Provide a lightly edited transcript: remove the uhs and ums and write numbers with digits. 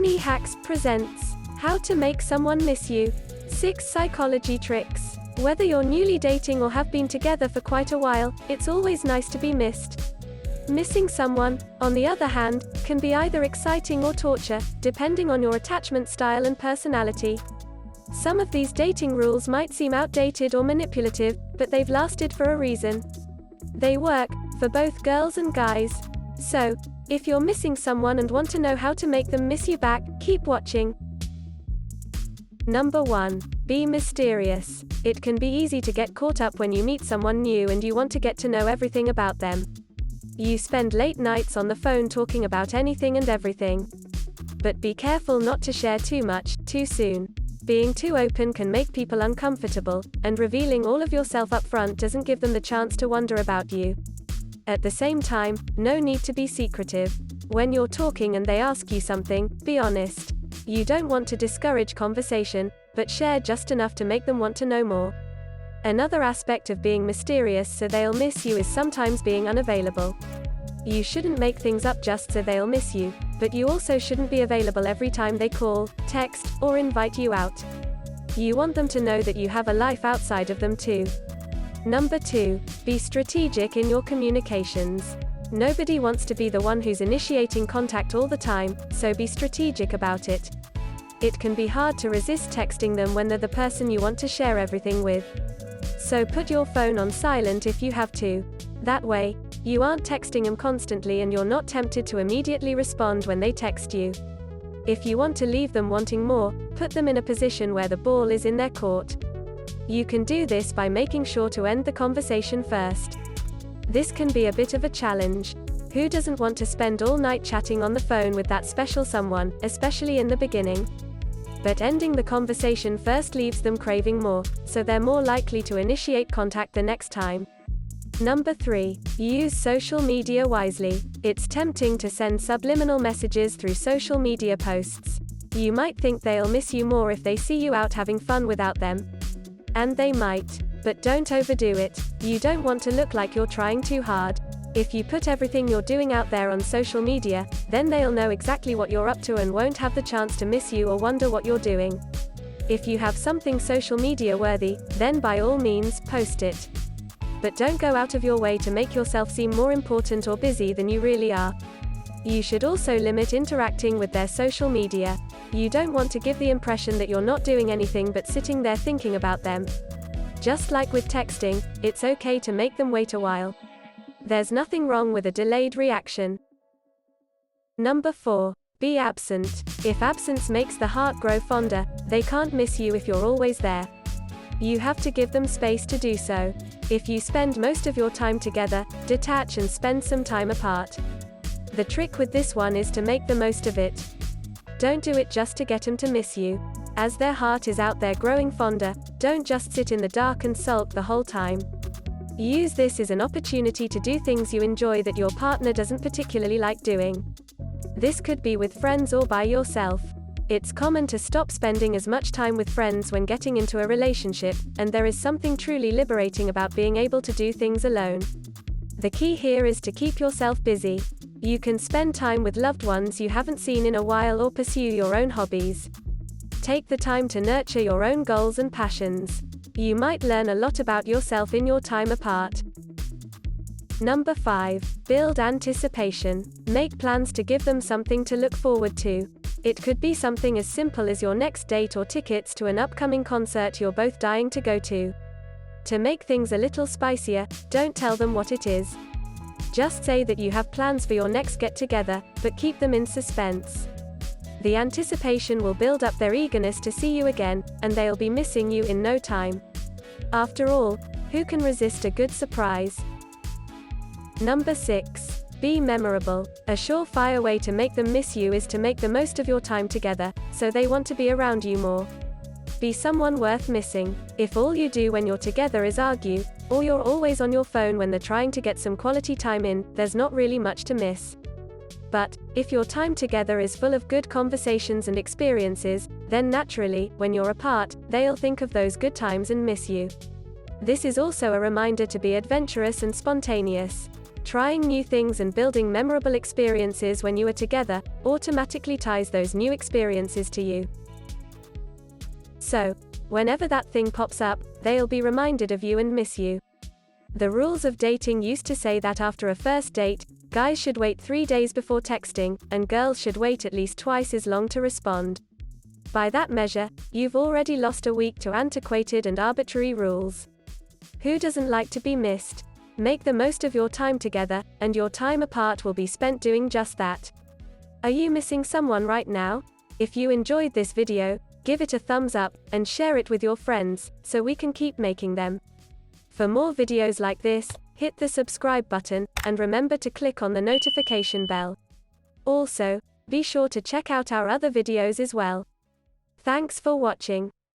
Brainy Hacks presents How to Make Someone Miss You. 6 Psychology Tricks. Whether you're newly dating or have been together for quite a while, it's always nice to be missed. Missing someone, on the other hand, can be either exciting or torture, depending on your attachment style and personality. Some of these dating rules might seem outdated or manipulative, but they've lasted for a reason. They work for both girls and guys. So, if you're missing someone and want to know how to make them miss you back, keep watching. Number 1. Be mysterious. It can be easy to get caught up when you meet someone new and you want to get to know everything about them. You spend late nights on the phone talking about anything and everything. But be careful not to share too much, too soon. Being too open can make people uncomfortable, and revealing all of yourself up front doesn't give them the chance to wonder about you. At the same time, no need to be secretive. When you're talking and they ask you something, be honest. You don't want to discourage conversation, but share just enough to make them want to know more. Another aspect of being mysterious so they'll miss you is sometimes being unavailable. You shouldn't make things up just so they'll miss you, but you also shouldn't be available every time they call, text, or invite you out. You want them to know that you have a life outside of them too. Number 2. Be strategic in your communications. Nobody wants to be the one who's initiating contact all the time, so be strategic about it. It can be hard to resist texting them when they're the person you want to share everything with. So put your phone on silent if you have to. That way, you aren't texting them constantly and you're not tempted to immediately respond when they text you. If you want to leave them wanting more, put them in a position where the ball is in their court. You can do this by making sure to end the conversation first. This can be a bit of a challenge. Who doesn't want to spend all night chatting on the phone with that special someone, especially in the beginning? But ending the conversation first leaves them craving more, so they're more likely to initiate contact the next time. Number 3. Use social media wisely. It's tempting to send subliminal messages through social media posts. You might think they'll miss you more if they see you out having fun without them. And they might. But don't overdo it. You don't want to look like you're trying too hard. If you put everything you're doing out there on social media, then they'll know exactly what you're up to and won't have the chance to miss you or wonder what you're doing. If you have something social media worthy, then by all means, post it. But don't go out of your way to make yourself seem more important or busy than you really are. You should also limit interacting with their social media. You don't want to give the impression that you're not doing anything but sitting there thinking about them. Just like with texting, it's okay to make them wait a while. There's nothing wrong with a delayed reaction. Number 4. Be absent. If absence makes the heart grow fonder, they can't miss you if you're always there. You have to give them space to do so. If you spend most of your time together, detach and spend some time apart. The trick with this one is to make the most of it. Don't do it just to get them to miss you. As their heart is out there growing fonder, don't just sit in the dark and sulk the whole time. Use this as an opportunity to do things you enjoy that your partner doesn't particularly like doing. This could be with friends or by yourself. It's common to stop spending as much time with friends when getting into a relationship, and there is something truly liberating about being able to do things alone. The key here is to keep yourself busy. You can spend time with loved ones you haven't seen in a while or pursue your own hobbies. Take the time to nurture your own goals and passions. You might learn a lot about yourself in your time apart. Number 5. Build anticipation. Make plans to give them something to look forward to. It could be something as simple as your next date or tickets to an upcoming concert you're both dying to go to. To make things a little spicier, don't tell them what it is. Just say that you have plans for your next get-together, but keep them in suspense. The anticipation will build up their eagerness to see you again, and they'll be missing you in no time. After all, who can resist a good surprise? Number 6. Be memorable. A surefire way to make them miss you is to make the most of your time together, so they want to be around you more. Be someone worth missing. If all you do when you're together is argue, or you're always on your phone when they're trying to get some quality time in, there's not really much to miss. But, if your time together is full of good conversations and experiences, then naturally, when you're apart, they'll think of those good times and miss you. This is also a reminder to be adventurous and spontaneous. Trying new things and building memorable experiences when you are together automatically ties those new experiences to you. So, whenever that thing pops up, they'll be reminded of you and miss you. The rules of dating used to say that after a first date, guys should wait 3 days before texting, and girls should wait at least twice as long to respond. By that measure, you've already lost a week to antiquated and arbitrary rules. Who doesn't like to be missed? Make the most of your time together, and your time apart will be spent doing just that. Are you missing someone right now? If you enjoyed this video, give it a thumbs up, and share it with your friends, so we can keep making them. For more videos like this, hit the subscribe button, and remember to click on the notification bell. Also, be sure to check out our other videos as well. Thanks for watching.